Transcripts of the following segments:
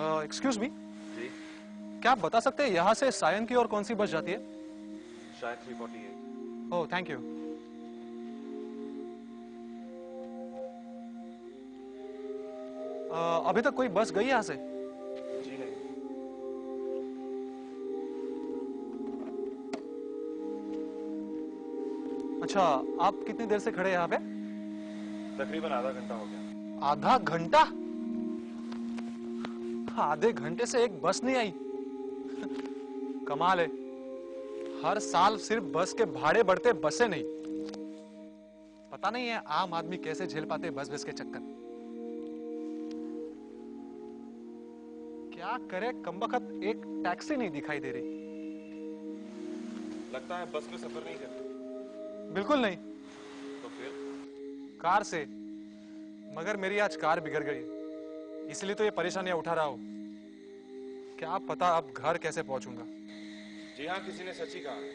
Excuse me, जी क्या आप बता सकते हैं यहाँ से सायन की और कौन सी बस जाती है? शायद 348। Oh thank you. अभी तक कोई बस गई यहाँ से? जी नहीं। अच्छा, आप कितनी देर से खड़े हैं यहाँ पे? तकरीबन आधा घंटा हो गया। आधा घंटा? आधे घंटे से एक बस नहीं आई। कमाल है, हर साल सिर्फ बस के भाड़े बढ़ते, बसें नहीं। पता नहीं है आम आदमी कैसे झेल पाते बस बस के चक्कर। क्या करे कमबख्त, एक टैक्सी नहीं दिखाई दे रही। लगता है बस में सफर नहीं करते। बिल्कुल नहीं। तो फिर? कार से। मगर मेरी आज कार बिगड़ गई, इसलिए तो ये परेशानियां उठा रहा हूं। क्या पता अब घर कैसे पहुंचूंगा। जी हाँ, किसी ने सच ही कहा है,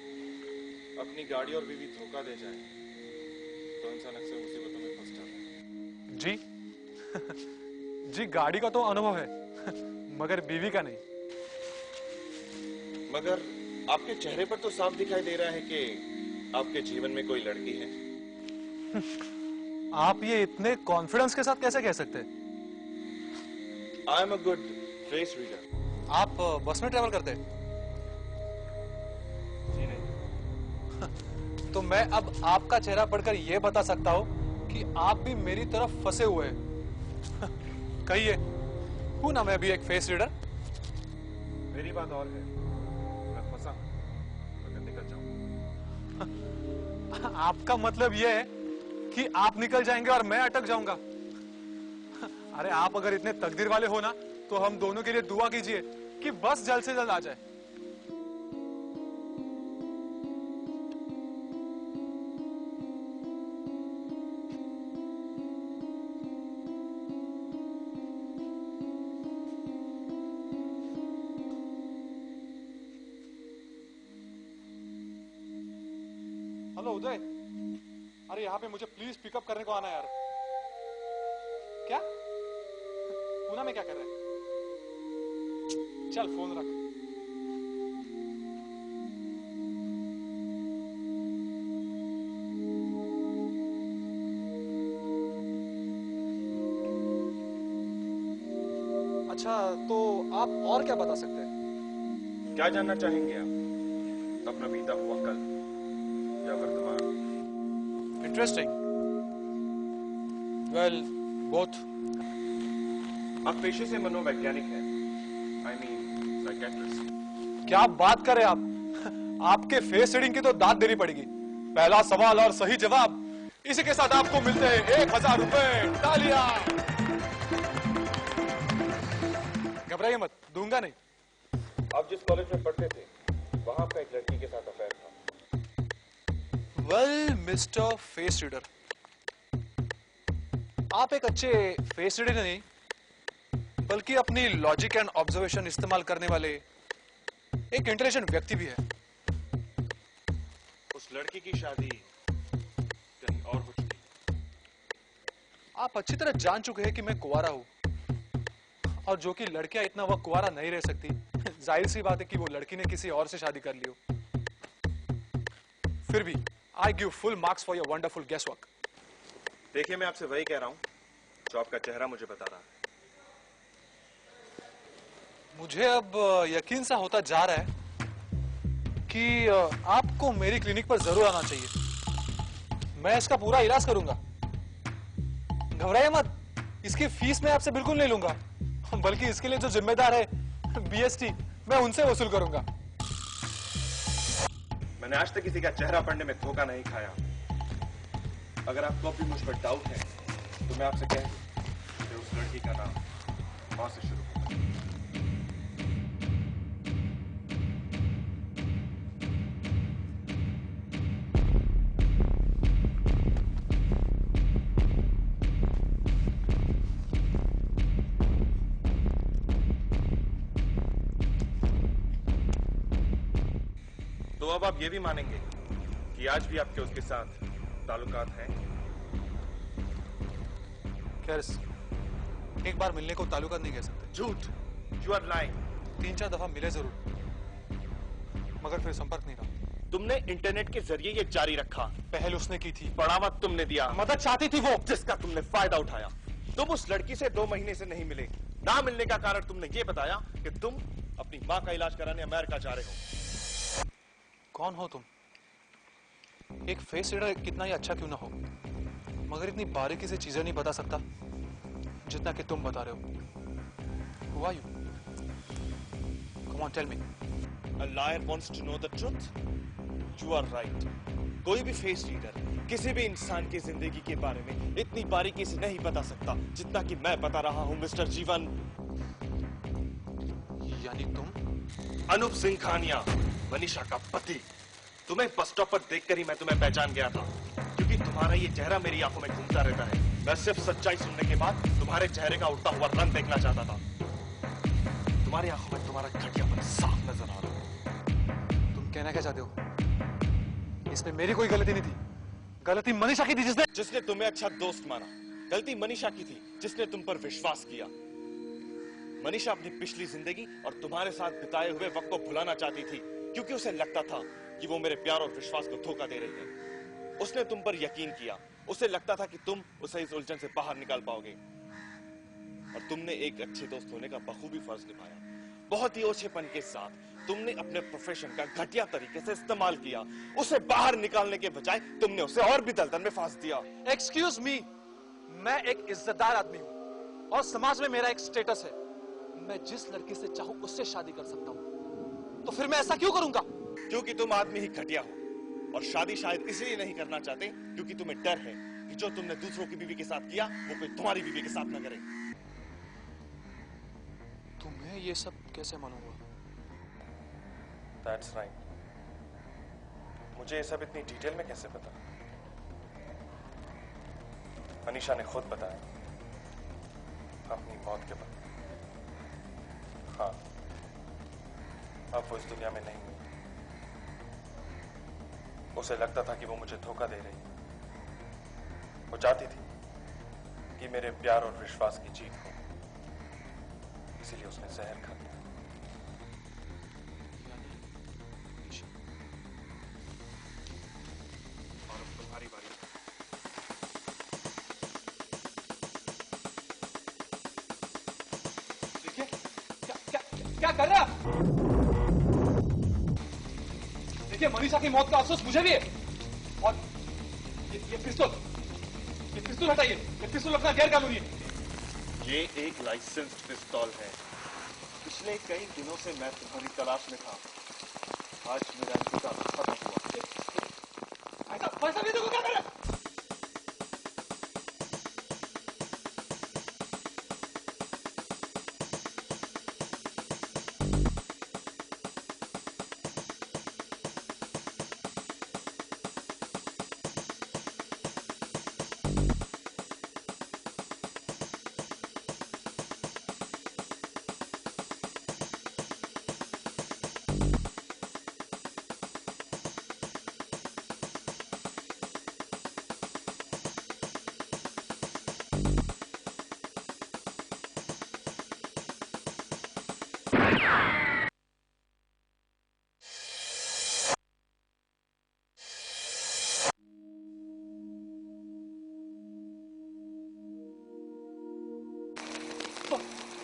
अपनी गाड़ी और बीवी धोखा दे जाए तो इंसान अक्सर मुसीबतों में फंस जाता है। जी जी, गाड़ी का तो अनुभव है मगर बीवी का नहीं। मगर आपके चेहरे पर तो साफ दिखाई दे रहा है कि आपके जीवन में कोई लड़की है। आप ये इतने कॉन्फिडेंस के साथ कैसे कह सकते हैं? I am a good face reader. आप बस में ट्रेवल करते हैं? जी नहीं। तो मैं अब आपका चेहरा पढ़कर यह बता सकता हूं कि आप भी मेरी तरफ फंसे हुए हैं। कहिए, हूं ना मैं भी एक फेस रीडर? मेरी बात और है, मैं फंसा मगर निकल जाऊंगा। आपका मतलब यह है कि आप निकल जाएंगे और मैं अटक जाऊंगा? अरे आप अगर इतने तकदीर वाले हो ना, तो हम दोनों के लिए दुआ कीजिए कि बस जल्द से जल्द आ जाए। हेलो उदय, अरे यहाँ पे मुझे प्लीज पिकअप करने को आना यार। क्या पूना में क्या कर रहे हैं? चल फोन रख। अच्छा, तो आप और क्या बता सकते हैं? क्या जानना चाहेंगे आप? अपना बीता हुआ कल या वर्तमान? इंटरेस्टिंग। Well, both. आप पेशे से मनोवैज्ञानिक हैं, आई मीन साइकियाट्रिस्ट। क्या बात कर रहे हैं आप? आपके फेस रीडिंग की तो दाद देनी पड़ेगी। पहला सवाल और सही जवाब, इसी के साथ आपको मिलते हैं 1000 रुपए। तालियां। घबराइए मत, दूंगा नहीं। आप जिस कॉलेज में पढ़ते थे वहां आपका एक लड़की के साथ अफेयर था। वेल मिस्टर फेस रीडर, आप एक अच्छे फेस रीडर नहीं बल्कि अपनी लॉजिक एंड ऑब्जर्वेशन इस्तेमाल करने वाले एक इंटेलिजेंट व्यक्ति भी है। उस लड़की की शादी कहीं और हो चुकी। आप अच्छी तरह जान चुके हैं कि मैं कुंवारा हूं, और जो कि लड़कियां इतना वक्त कुंवारा नहीं रह सकती, जाहिर सी बात है कि वो लड़की ने किसी और से शादी कर ली हो। फिर भी I give full marks for your wonderful guesswork. देखिए, मैं आपसे वही कह रहा हूं जो आपका चेहरा मुझे बता रहा है। मुझे अब यकीन सा होता जा रहा है कि आपको मेरी क्लिनिक पर जरूर आना चाहिए। मैं इसका पूरा इलाज करूंगा। घबराइए मत, इसकी फीस मैं आपसे बिल्कुल नहीं लूंगा, बल्कि इसके लिए जो जिम्मेदार है बीएसटी, मैं उनसे वसूल करूंगा। मैंने आज तक किसी का चेहरा पढ़ने में धोखा नहीं खाया। अगर आपको भी मुझ पर डाउट है तो मैं आपसे कह दूं कि उस लड़की का नाम वहां से शुरू होता है। तो अब आप ये भी मानेंगे कि आज भी आपके उसके साथ ताल्लुकात हैं? खैर, एक बार मिलने को ताल्लुकात नहीं कह सकते। झूठ। You are lying. 3-4 दफा मिले जरूर, मगर फिर संपर्क नहीं रहा। तुमने इंटरनेट के जरिए ये जारी रखा। पहल उसने की थी, बढ़ावा तुमने दिया, मदद चाहती थी वो, जिसका तुमने फायदा उठाया। तुम उस लड़की से 2 महीने से नहीं मिले। ना मिलने का कारण तुमने ये बताया कि तुम अपनी मां का इलाज कराने अमेरिका जा रहे हो। कौन हो तुम? एक फेस रीडर कितना ही अच्छा क्यों ना हो, मगर इतनी बारीकी से चीजें नहीं बता सकता जितना कि तुम बता रहे हो। Who are you? Come on, tell me. A liar wants to know the truth. You are right. कोई भी फेस रीडर किसी भी इंसान की जिंदगी के बारे में इतनी बारीकी से नहीं बता सकता जितना कि मैं बता रहा हूं मिस्टर जीवन। यानी तुम? अनूप सिंह खानिया, मनीषा का पति। तुम्हें बस स्टॉप पर देखकर ही मैं तुम्हें पहचान गया था, क्योंकि तुम्हारा ये चेहरा मेरी आंखों में घूमता रहता है। मैं सिर्फ सच्चाई सुनने के बाद तुम्हारे चेहरे का उड़ता हुआ रंग देखना चाहता था। तुम्हारी आंखों में तुम्हारा घटियापन साफ नजर आ रहा है। तुम कहना क्या चाहते हो? इसमें मेरी कोई गलती नहीं थी, गलती मनीषा की थी जिसने तुम्हें अच्छा दोस्त माना। गलती मनीषा की थी जिसने तुम पर विश्वास किया। मनीषा अपनी पिछली जिंदगी और तुम्हारे साथ बिताए हुए वक्त को भुलाना चाहती थी, क्योंकि उसे लगता था कि वो मेरे प्यार और विश्वास को धोखा दे रही है। उसने तुम पर यकीन किया। उसे लगता था कि तुम उसे इस उलझन से बाहर निकाल पाओगे, और तुमने एक अच्छे दोस्त होने का बखूबी फर्ज निभाया। बहुत ही ओछेपन के साथ तुमने अपने प्रोफेशन का घटिया तरीके से इस्तेमाल किया। उसे बाहर निकालने के बजाय तुमने उसे और भी दलदल में फांस दिया। एक्सक्यूज मी, मैं एक इज्जतदार आदमी हूं और समाज में मेरा एक स्टेटस है। मैं जिस लड़की से चाहूं उससे शादी कर सकता हूं, तो फिर मैं ऐसा क्यों करूंगा? क्योंकि तुम आदमी ही घटिया हो, और शादी शायद इसलिए नहीं करना चाहते क्योंकि तुम्हें डर है कि जो तुमने दूसरों की बीवी के साथ किया वो कोई तुम्हारी बीवी के साथ ना करे। तुम्हें ये सब कैसे मालूम हुआ? That's right. मुझे ये सब इतनी डिटेल में कैसे पता? मनीषा ने खुद बताया, अपनी मौत के बाद। हाँ, अब वो इस दुनिया में नहीं हुई। उसे लगता था कि वो मुझे धोखा दे रही है। वो चाहती थी कि मेरे प्यार और विश्वास की जीत हो, इसीलिए उसने जहर खा लिया। और अब तुम्हारी बारी। देखिए, क्या कर रहे हैं आप? देखिए, मनीषा की मौत का अफसोस मुझे भी है, और ये पिस्तौल हटाइए। ये पिस्तौल अपना गैर कानूनी है। ये एक लाइसेंस्ड पिस्तौल है। पिछले कई दिनों से मैं तुम्हारी तलाश में था। आज मेरा इंतजार खत्म हुआ। पैसा भी देखो क्या कर रहे हैं?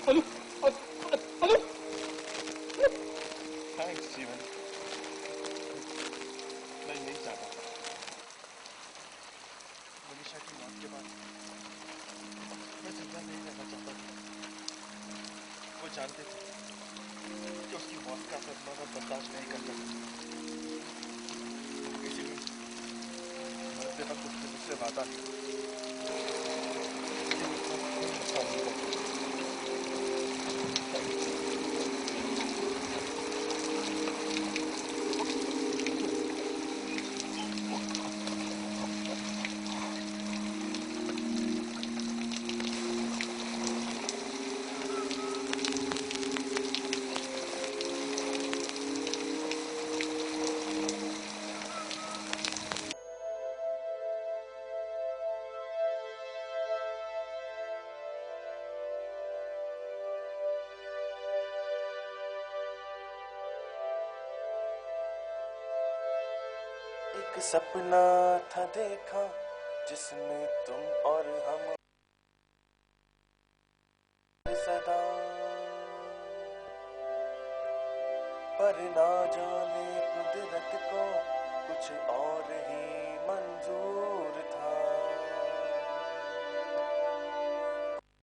Hello, hello. थैंक्स जीवन। मैं नहीं चाहता। मनीषा की मौत के बाद मैं जिंदा नहीं रहना चाहता था। वो जानते थे कि उसकी मौत का सदमा मैं बर्दाश्त नहीं कर सकता। इसीलिए मरते वक्त उसने मुझसे वादा किया। एक सपना था देखा जिसमें तुम और हम सदा, पर ना जाने कुदरत को कुछ और ही मंजूर था।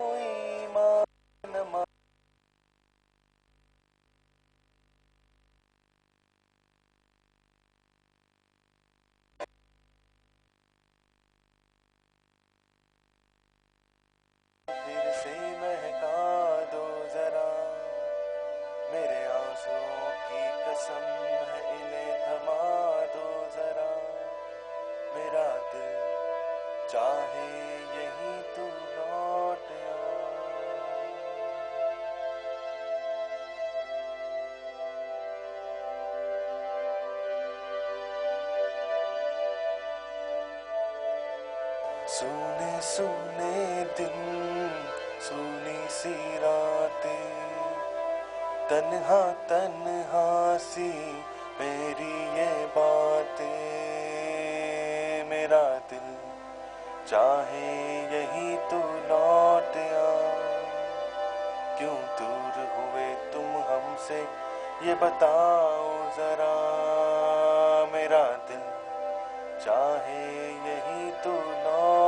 कोई मान न मान फिर से महका दो जरा, मेरे आंसुओं की कसम है इन्हें थमा दो जरा। मेरा दिल चाहे यही तू लौट आ। सुने सुने दिन, सुनी सी रातें, तन्हा तन्हा सी मेरी ये बातें। मेरा दिल चाहे यही तू लौट आ। क्यों दूर हुए तुम हमसे ये बताओ जरा। मेरा दिल चाहे यही तू लौट